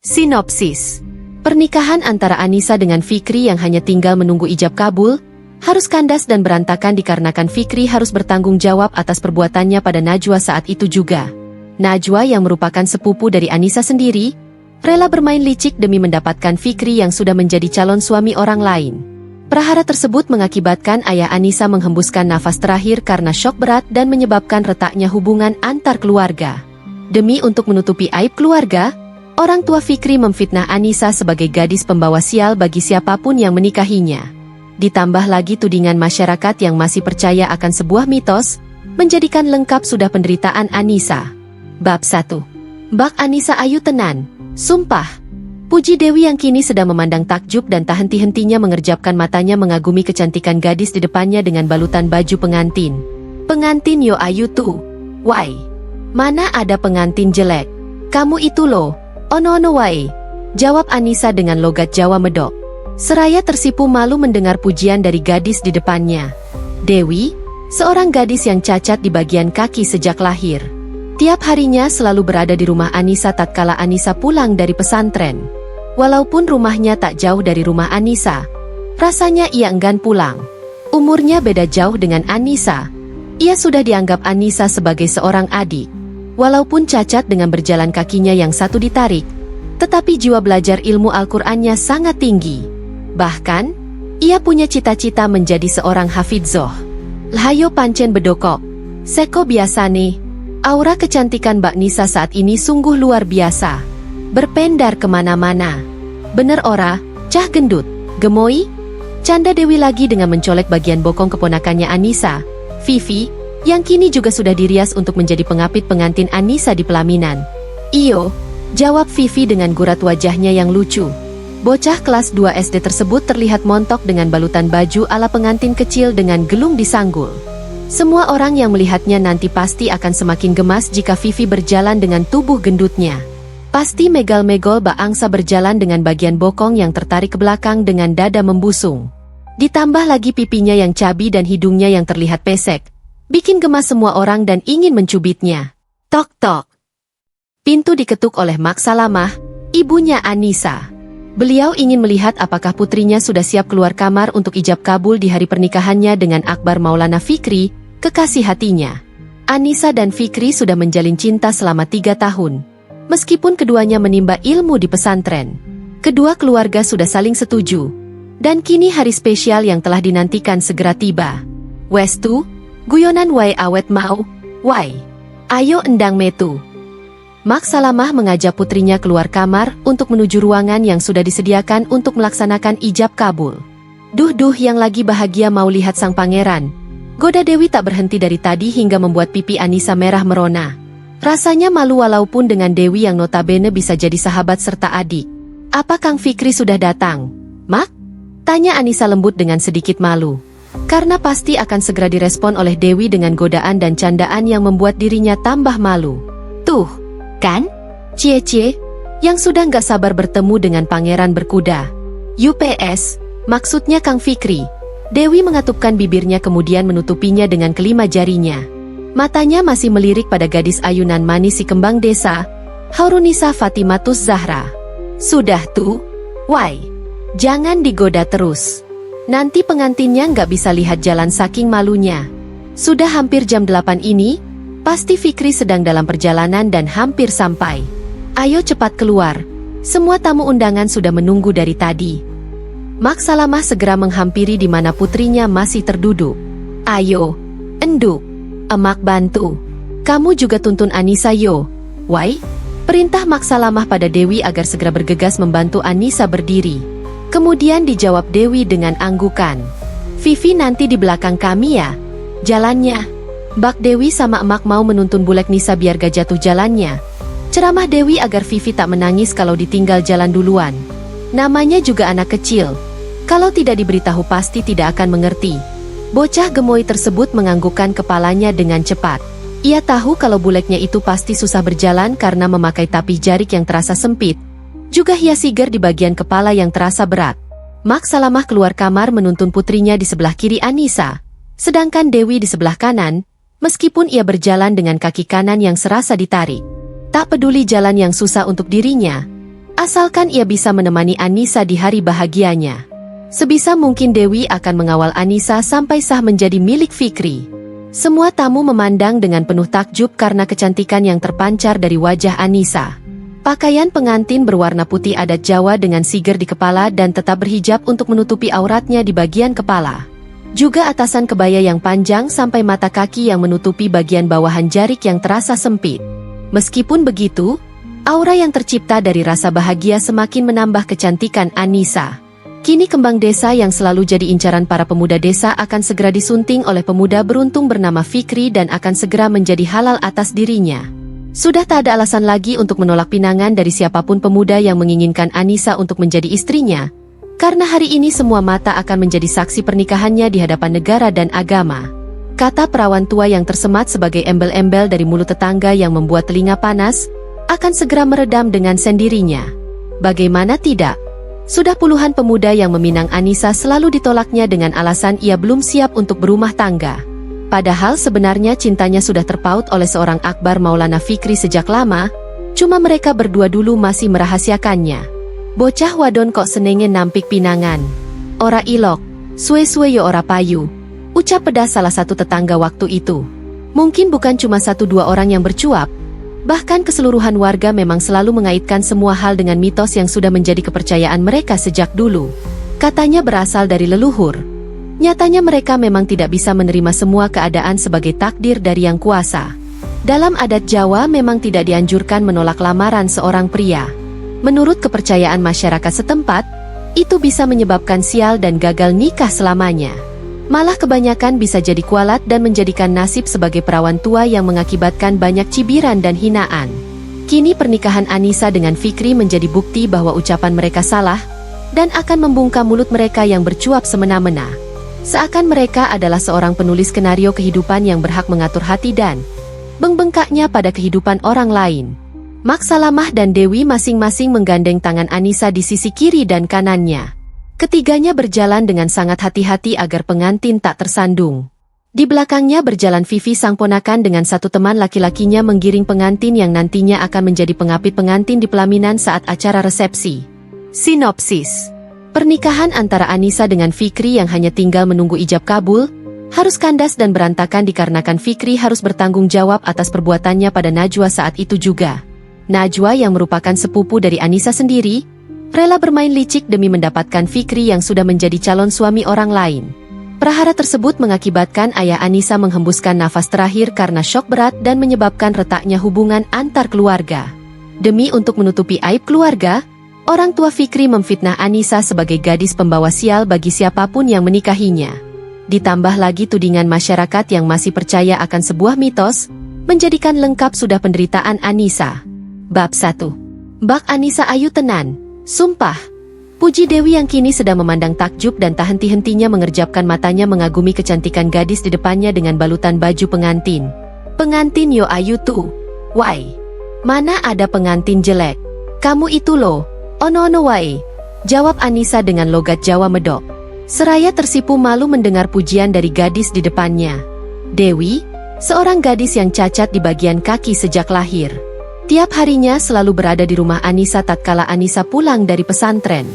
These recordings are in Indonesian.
Sinopsis. Pernikahan antara Anissa dengan Fikri yang hanya tinggal menunggu ijab kabul, harus kandas dan berantakan dikarenakan Fikri harus bertanggung jawab atas perbuatannya pada Najwa saat itu juga. Najwa yang merupakan sepupu dari Anissa sendiri, rela bermain licik demi mendapatkan Fikri yang sudah menjadi calon suami orang lain. Prahara tersebut mengakibatkan ayah Anissa menghembuskan nafas terakhir karena syok berat dan menyebabkan retaknya hubungan antar keluarga. Demi untuk menutupi aib keluarga, orang tua Fikri memfitnah Anissa sebagai gadis pembawa sial bagi siapapun yang menikahinya. Ditambah lagi tudingan masyarakat yang masih percaya akan sebuah mitos, menjadikan lengkap sudah penderitaan Anissa. Bab 1. Bak Anissa ayu tenan, sumpah. Puji Dewi yang kini sedang memandang takjub dan tak henti-hentinya mengerjapkan matanya mengagumi kecantikan gadis di depannya dengan balutan baju pengantin. Pengantin yo ayu tuh. Wai. Mana ada pengantin jelek? Kamu itu loh. Ono-ono wae, jawab Anissa dengan logat Jawa medok. Seraya tersipu malu mendengar pujian dari gadis di depannya. Dewi, seorang gadis yang cacat di bagian kaki sejak lahir. Tiap harinya selalu berada di rumah Anissa tatkala Anissa pulang dari pesantren. Walaupun rumahnya tak jauh dari rumah Anissa, rasanya ia enggan pulang. Umurnya beda jauh dengan Anissa. Ia sudah dianggap Anissa sebagai seorang adik. Walaupun cacat dengan berjalan kakinya yang satu ditarik, tetapi jiwa belajar ilmu Al-Qur'annya sangat tinggi. Bahkan, ia punya cita-cita menjadi seorang hafidzoh. Lhayo pancen bedokok. Seko biasa nih. Aura kecantikan Mbak Nisa saat ini sungguh luar biasa. Berpendar kemana-mana. Bener ora, cah gendut, gemoy? Canda Dewi lagi dengan mencolek bagian bokong keponakannya Anissa, Vivi, yang kini juga sudah dirias untuk menjadi pengapit pengantin Anissa di pelaminan. Iyo, jawab Vivi dengan gurat wajahnya yang lucu. Bocah kelas 2 SD tersebut terlihat montok dengan balutan baju ala pengantin kecil dengan gelung di sanggul. Semua orang yang melihatnya nanti pasti akan semakin gemas jika Vivi berjalan dengan tubuh gendutnya. Pasti megal-megol bak angsa berjalan dengan bagian bokong yang tertarik ke belakang dengan dada membusung. Ditambah lagi pipinya yang cabi dan hidungnya yang terlihat pesek, bikin gemas semua orang dan ingin mencubitnya. Tok-tok. Pintu diketuk oleh Mak Salamah, ibunya Anissa. Beliau ingin melihat apakah putrinya sudah siap keluar kamar untuk ijab kabul di hari pernikahannya dengan Akbar Maulana Fikri, kekasih hatinya. Anissa dan Fikri sudah menjalin cinta selama 3 tahun. Meskipun keduanya menimba ilmu di pesantren, kedua keluarga sudah saling setuju. Dan kini hari spesial yang telah dinantikan segera tiba. Westu, guyonan wae awet mau, wai. Ayo endang metu. Mak Salamah mengajak putrinya keluar kamar untuk menuju ruangan yang sudah disediakan untuk melaksanakan ijab kabul. Duh yang lagi bahagia mau lihat sang pangeran. Goda Dewi tak berhenti dari tadi hingga membuat pipi Anissa merah merona. Rasanya malu walaupun dengan Dewi yang notabene bisa jadi sahabat serta adik. Apa Kang Fikri sudah datang? Mak? Tanya Anissa lembut dengan sedikit malu. Karena pasti akan segera direspon oleh Dewi dengan godaan dan candaan yang membuat dirinya tambah malu. Tuh, kan? Cie-cie, yang sudah nggak sabar bertemu dengan pangeran berkuda. UPS, maksudnya Kang Fikri. Dewi mengatupkan bibirnya kemudian menutupinya dengan kelima jarinya. Matanya masih melirik pada gadis ayunan manis si kembang desa, Haurunisa Fatimatus Zahra. Sudah tuh, wai, jangan digoda terus. Nanti pengantinnya nggak bisa lihat jalan saking malunya. Sudah hampir jam 8 ini, pasti Fikri sedang dalam perjalanan dan hampir sampai. Ayo cepat keluar, semua tamu undangan sudah menunggu dari tadi. Mak Salamah segera menghampiri di mana putrinya masih terduduk. Ayo, enduk, emak bantu. Kamu juga tuntun Anissa yo, wai. Perintah Mak Salamah pada Dewi agar segera bergegas membantu Anissa berdiri. Kemudian dijawab Dewi dengan anggukan. Vivi nanti di belakang kami ya. Jalannya. Bak Dewi sama emak mau menuntun Bulek Nisa biar gak jatuh jalannya. Ceramah Dewi agar Vivi tak menangis kalau ditinggal jalan duluan. Namanya juga anak kecil. Kalau tidak diberitahu pasti tidak akan mengerti. Bocah gemoy tersebut menganggukkan kepalanya dengan cepat. Ia tahu kalau buleknya itu pasti susah berjalan karena memakai tapih jarik yang terasa sempit. Juga hias sigar di bagian kepala yang terasa berat. Mak Salamah keluar kamar menuntun putrinya di sebelah kiri Anissa. Sedangkan Dewi di sebelah kanan, meskipun ia berjalan dengan kaki kanan yang serasa ditarik. Tak peduli jalan yang susah untuk dirinya, Asalkan ia bisa menemani Anissa di hari bahagianya. Sebisa mungkin Dewi akan mengawal Anissa sampai sah menjadi milik Fikri. Semua tamu memandang dengan penuh takjub karena kecantikan yang terpancar dari wajah Anissa. Pakaian pengantin berwarna putih adat Jawa dengan siger di kepala dan tetap berhijab untuk menutupi auratnya di bagian kepala. Juga atasan kebaya yang panjang sampai mata kaki yang menutupi bagian bawahan jarik yang terasa sempit. Meskipun begitu, aura yang tercipta dari rasa bahagia semakin menambah kecantikan Anissa. Kini kembang desa yang selalu jadi incaran para pemuda desa akan segera disunting oleh pemuda beruntung bernama Fikri dan akan segera menjadi halal atas dirinya. Sudah tak ada alasan lagi untuk menolak pinangan dari siapapun pemuda yang menginginkan Anissa untuk menjadi istrinya, karena hari ini semua mata akan menjadi saksi pernikahannya di hadapan negara dan agama. Kata perawan tua yang tersemat sebagai embel-embel dari mulut tetangga yang membuat telinga panas, akan segera meredam dengan sendirinya. Bagaimana tidak? Sudah puluhan pemuda yang meminang Anissa selalu ditolaknya dengan alasan ia belum siap untuk berumah tangga. Padahal sebenarnya cintanya sudah terpaut oleh seorang Akbar Maulana Fikri sejak lama, cuma mereka berdua dulu masih merahasiakannya. Bocah wadon kok senenge nampik pinangan. Ora ilok, suwe-suwe yo ora payu, ucap pedas salah satu tetangga waktu itu. Mungkin bukan cuma satu dua orang yang bercuap, bahkan keseluruhan warga memang selalu mengaitkan semua hal dengan mitos yang sudah menjadi kepercayaan mereka sejak dulu. Katanya berasal dari leluhur. Nyatanya mereka memang tidak bisa menerima semua keadaan sebagai takdir dari Yang Kuasa. Dalam adat Jawa memang tidak dianjurkan menolak lamaran seorang pria. Menurut kepercayaan masyarakat setempat, itu bisa menyebabkan sial dan gagal nikah selamanya. Malah kebanyakan bisa jadi kualat dan menjadikan nasib sebagai perawan tua yang mengakibatkan banyak cibiran dan hinaan. Kini pernikahan Anissa dengan Fikri menjadi bukti bahwa ucapan mereka salah, dan akan membungkam mulut mereka yang bercuap semena-mena. Seakan mereka adalah seorang penulis skenario kehidupan yang berhak mengatur hati dan bengkaknya pada kehidupan orang lain. Mak Salamah dan Dewi masing-masing menggandeng tangan Anissa di sisi kiri dan kanannya. Ketiganya berjalan dengan sangat hati-hati agar pengantin tak tersandung. Di belakangnya berjalan Vivi sang ponakan dengan satu teman laki-lakinya menggiring pengantin yang nantinya akan menjadi pengapit pengantin di pelaminan saat acara resepsi. Sinopsis. Pernikahan antara Anissa dengan Fikri yang hanya tinggal menunggu ijab kabul, harus kandas dan berantakan dikarenakan Fikri harus bertanggung jawab atas perbuatannya pada Najwa saat itu juga. Najwa yang merupakan sepupu dari Anissa sendiri, rela bermain licik demi mendapatkan Fikri yang sudah menjadi calon suami orang lain. Prahara tersebut mengakibatkan ayah Anissa menghembuskan nafas terakhir karena syok berat dan menyebabkan retaknya hubungan antar keluarga. Demi untuk menutupi aib keluarga, orang tua Fikri memfitnah Anissa sebagai gadis pembawa sial bagi siapapun yang menikahinya. Ditambah lagi tudingan masyarakat yang masih percaya akan sebuah mitos, menjadikan lengkap sudah penderitaan Anissa. Bab 1. Bak Anissa ayu tenan. Sumpah. Puji Dewi yang kini sedang memandang takjub dan tak henti-hentinya mengerjapkan matanya mengagumi kecantikan gadis di depannya dengan balutan baju pengantin. Pengantin yo ayu tuh. Wai. Mana ada pengantin jelek? Kamu itu loh. Ono-ono wae. Jawab Anissa dengan logat Jawa medok. Seraya tersipu malu mendengar pujian dari gadis di depannya. Dewi, seorang gadis yang cacat di bagian kaki sejak lahir. Tiap harinya selalu berada di rumah Anissa tatkala Anissa pulang dari pesantren.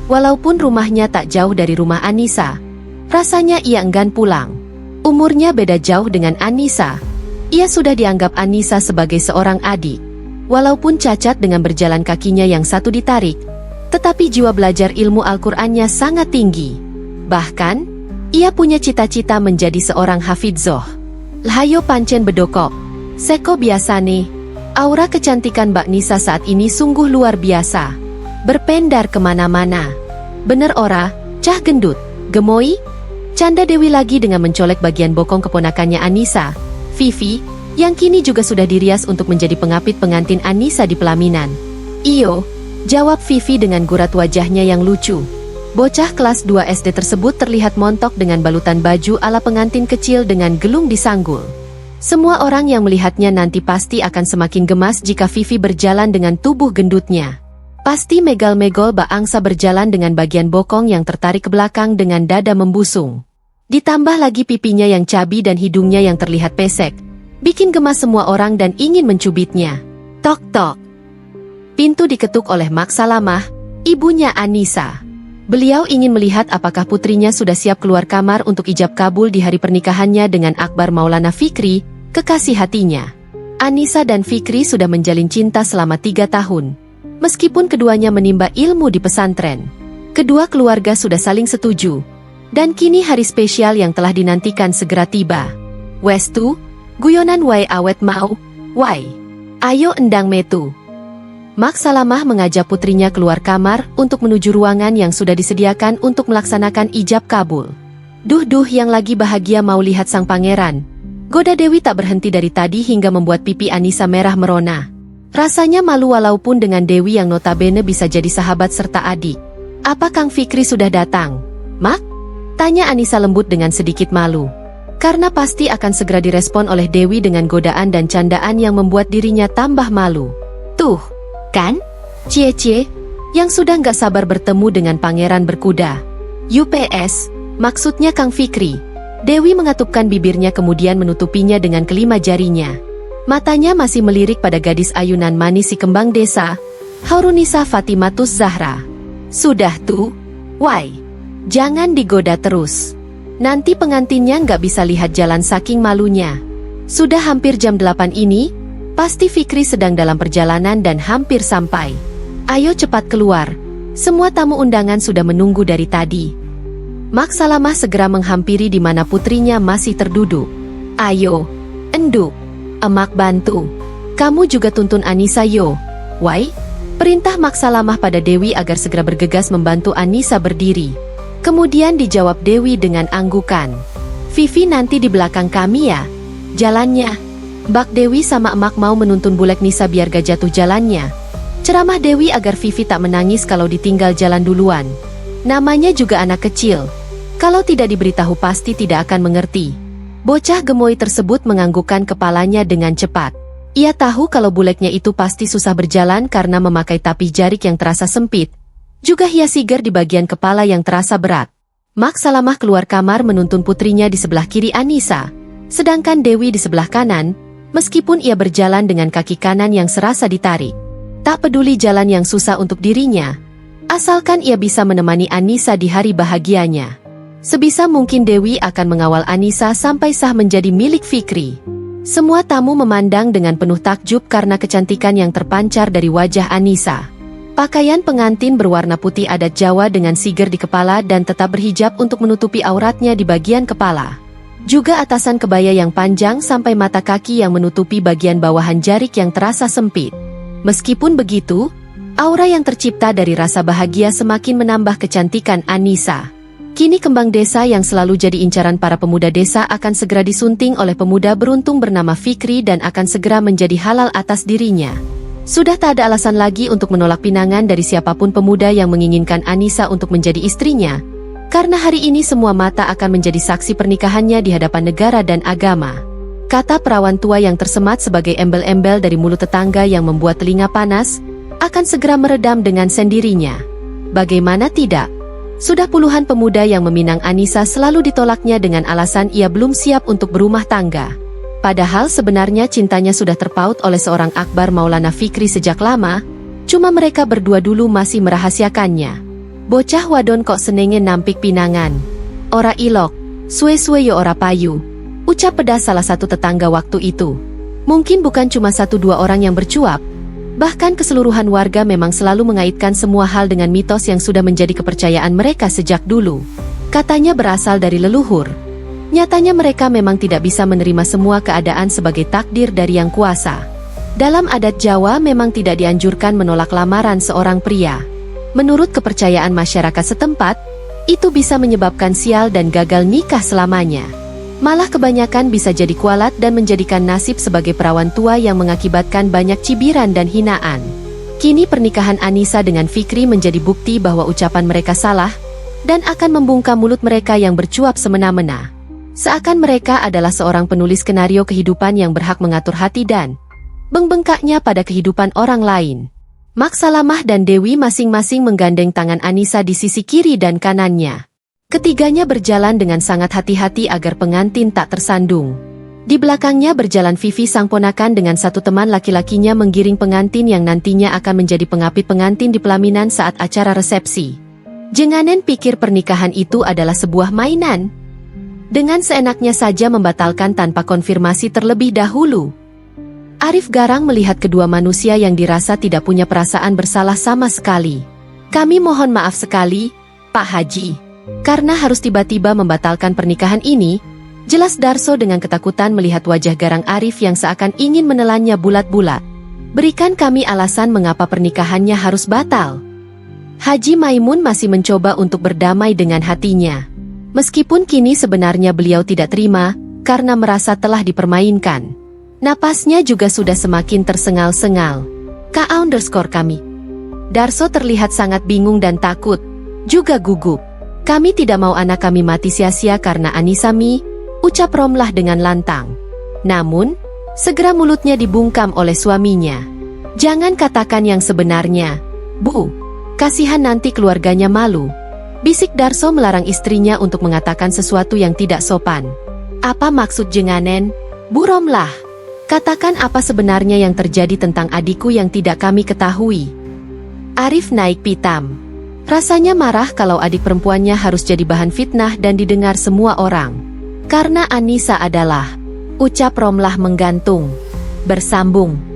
Walaupun rumahnya tak jauh dari rumah Anissa, rasanya ia enggan pulang. Umurnya beda jauh dengan Anissa. Ia sudah dianggap Anissa sebagai seorang adik. Walaupun cacat dengan berjalan kakinya yang satu ditarik, tetapi jiwa belajar ilmu Al-Qur'annya sangat tinggi. Bahkan, ia punya cita-cita menjadi seorang hafidzoh. Lhayo pancen bedokok. Seko biasane. Aura kecantikan Mbak Nisa saat ini sungguh luar biasa. Berpendar kemana-mana. Bener ora, cah gendut, gemoy? Canda Dewi lagi dengan mencolek bagian bokong keponakannya Anissa, Vivi, yang kini juga sudah dirias untuk menjadi pengapit pengantin Anissa di pelaminan. Iyo, jawab Vivi dengan gurat wajahnya yang lucu. Bocah kelas 2 SD tersebut terlihat montok dengan balutan baju ala pengantin kecil dengan gelung di sanggul. Semua orang yang melihatnya nanti pasti akan semakin gemas jika Vivi berjalan dengan tubuh gendutnya. Pasti megal-megol Mbak Angsa berjalan dengan bagian bokong yang tertarik ke belakang dengan dada membusung. Ditambah lagi pipinya yang cabi dan hidungnya yang terlihat pesek, bikin gemas semua orang dan ingin mencubitnya. Tok-tok. Pintu diketuk oleh Mak Salamah, ibunya Anissa. Beliau ingin melihat apakah putrinya sudah siap keluar kamar untuk ijab kabul di hari pernikahannya dengan Akbar Maulana Fikri, kekasih hatinya. Anissa dan Fikri sudah menjalin cinta selama 3 tahun. Meskipun keduanya menimba ilmu di pesantren, kedua keluarga sudah saling setuju. Dan kini hari spesial yang telah dinantikan segera tiba. Westu, guyonan wai awet mau, wai. Ayo endang metu. Mak Salamah mengajak putrinya keluar kamar untuk menuju ruangan yang sudah disediakan untuk melaksanakan ijab kabul. Duh yang lagi bahagia mau lihat sang pangeran. Goda Dewi tak berhenti dari tadi hingga membuat pipi Anissa merah merona. Rasanya malu walaupun dengan Dewi yang notabene bisa jadi sahabat serta adik. Apa Kang Fikri sudah datang? Mak? Tanya Anissa lembut dengan sedikit malu. Karena pasti akan segera direspon oleh Dewi dengan godaan dan candaan yang membuat dirinya tambah malu. Tuh, kan? Cie-cie, yang sudah nggak sabar bertemu dengan pangeran berkuda. UPS, maksudnya Kang Fikri. Dewi mengatupkan bibirnya kemudian menutupinya dengan kelima jarinya. Matanya masih melirik pada gadis ayunan manis si kembang desa, Haurunisa Fatimatus Zahra. Sudah tuh, why? Jangan digoda terus. Nanti pengantinnya nggak bisa lihat jalan saking malunya. Sudah hampir jam 8 ini, pasti Fikri sedang dalam perjalanan dan hampir sampai. Ayo cepat keluar. Semua tamu undangan sudah menunggu dari tadi. Mak Salamah segera menghampiri di mana putrinya masih terduduk. Ayo, enduk. Emak bantu. Kamu juga tuntun Anissa yo. Wai? Perintah Mak Salamah pada Dewi agar segera bergegas membantu Anissa berdiri. Kemudian dijawab Dewi dengan anggukan. Vivi nanti di belakang kami ya. Jalannya. Bak Dewi sama emak mau menuntun Bulek Nisa biar gak jatuh jalannya. Ceramah Dewi agar Vivi tak menangis kalau ditinggal jalan duluan. Namanya juga anak kecil. Kalau tidak diberitahu pasti tidak akan mengerti. Bocah gemoy tersebut menganggukkan kepalanya dengan cepat. Ia tahu kalau buleknya itu pasti susah berjalan karena memakai tapih jarik yang terasa sempit. Juga hias sigar di bagian kepala yang terasa berat. Mak Salamah keluar kamar menuntun putrinya di sebelah kiri Anissa, sedangkan Dewi di sebelah kanan, meskipun ia berjalan dengan kaki kanan yang serasa ditarik. Tak peduli jalan yang susah untuk dirinya, asalkan ia bisa menemani Anissa di hari bahagianya. Sebisa mungkin Dewi akan mengawal Anissa sampai sah menjadi milik Fikri. Semua tamu memandang dengan penuh takjub karena kecantikan yang terpancar dari wajah Anissa. Pakaian pengantin berwarna putih adat Jawa dengan siger di kepala dan tetap berhijab untuk menutupi auratnya di bagian kepala. Juga atasan kebaya yang panjang sampai mata kaki yang menutupi bagian bawahan jarik yang terasa sempit. Meskipun begitu, aura yang tercipta dari rasa bahagia semakin menambah kecantikan Anissa. Kini kembang desa yang selalu jadi incaran para pemuda desa akan segera disunting oleh pemuda beruntung bernama Fikri dan akan segera menjadi halal atas dirinya. Sudah tak ada alasan lagi untuk menolak pinangan dari siapapun pemuda yang menginginkan Anissa untuk menjadi istrinya. Karena hari ini semua mata akan menjadi saksi pernikahannya di hadapan negara dan agama. Kata perawan tua yang tersemat sebagai embel-embel dari mulut tetangga yang membuat telinga panas, akan segera meredam dengan sendirinya. Bagaimana tidak? Sudah puluhan pemuda yang meminang Anissa selalu ditolaknya dengan alasan ia belum siap untuk berumah tangga. Padahal sebenarnya cintanya sudah terpaut oleh seorang Akbar Maulana Fikri sejak lama, cuma mereka berdua dulu masih merahasiakannya. Bocah wadon kok senenge nampik pinangan. Ora ilok, suwe-suwe yo ora payu. Ucap pedas salah satu tetangga waktu itu. Mungkin bukan cuma 1-2 orang yang bercuap, bahkan keseluruhan warga memang selalu mengaitkan semua hal dengan mitos yang sudah menjadi kepercayaan mereka sejak dulu. Katanya berasal dari leluhur. Nyatanya mereka memang tidak bisa menerima semua keadaan sebagai takdir dari Yang Kuasa. Dalam adat Jawa memang tidak dianjurkan menolak lamaran seorang pria. Menurut kepercayaan masyarakat setempat, itu bisa menyebabkan sial dan gagal nikah selamanya. Malah kebanyakan bisa jadi kualat dan menjadikan nasib sebagai perawan tua yang mengakibatkan banyak cibiran dan hinaan. Kini pernikahan Anissa dengan Fikri menjadi bukti bahwa ucapan mereka salah, dan akan membungkam mulut mereka yang bercuap semena-mena. Seakan mereka adalah seorang penulis skenario kehidupan yang berhak mengatur hati dan bengkaknya pada kehidupan orang lain. Mak Salamah dan Dewi masing-masing menggandeng tangan Anissa di sisi kiri dan kanannya. Ketiganya berjalan dengan sangat hati-hati agar pengantin tak tersandung. Di belakangnya berjalan Vivi sang ponakan dengan satu teman laki-lakinya menggiring pengantin yang nantinya akan menjadi pengapit pengantin di pelaminan saat acara resepsi. Jenganen pikir pernikahan itu adalah sebuah mainan. Dengan seenaknya saja membatalkan tanpa konfirmasi terlebih dahulu. Arif garang melihat kedua manusia yang dirasa tidak punya perasaan bersalah sama sekali. Kami mohon maaf sekali, Pak Haji. Karena harus tiba-tiba membatalkan pernikahan ini, jelas Darso dengan ketakutan melihat wajah garang Arif yang seakan ingin menelannya bulat-bulat. Berikan kami alasan mengapa pernikahannya harus batal. Haji Maimun masih mencoba untuk berdamai dengan hatinya. Meskipun kini sebenarnya beliau tidak terima, karena merasa telah dipermainkan. Napasnya juga sudah semakin tersengal-sengal. K_kami. Darso terlihat sangat bingung dan takut, juga gugup. Kami tidak mau anak kami mati sia-sia karena Anisami, ucap Romlah dengan lantang. Namun, segera mulutnya dibungkam oleh suaminya. Jangan katakan yang sebenarnya, Bu. Kasihan nanti keluarganya malu. Bisik Darso melarang istrinya untuk mengatakan sesuatu yang tidak sopan. Apa maksud Jenganen, Bu Romlah? Katakan apa sebenarnya yang terjadi tentang adikku yang tidak kami ketahui. Arif naik pitam. Rasanya marah kalau adik perempuannya harus jadi bahan fitnah dan didengar semua orang. Karena Anissa adalah, ucap Romlah menggantung. Bersambung.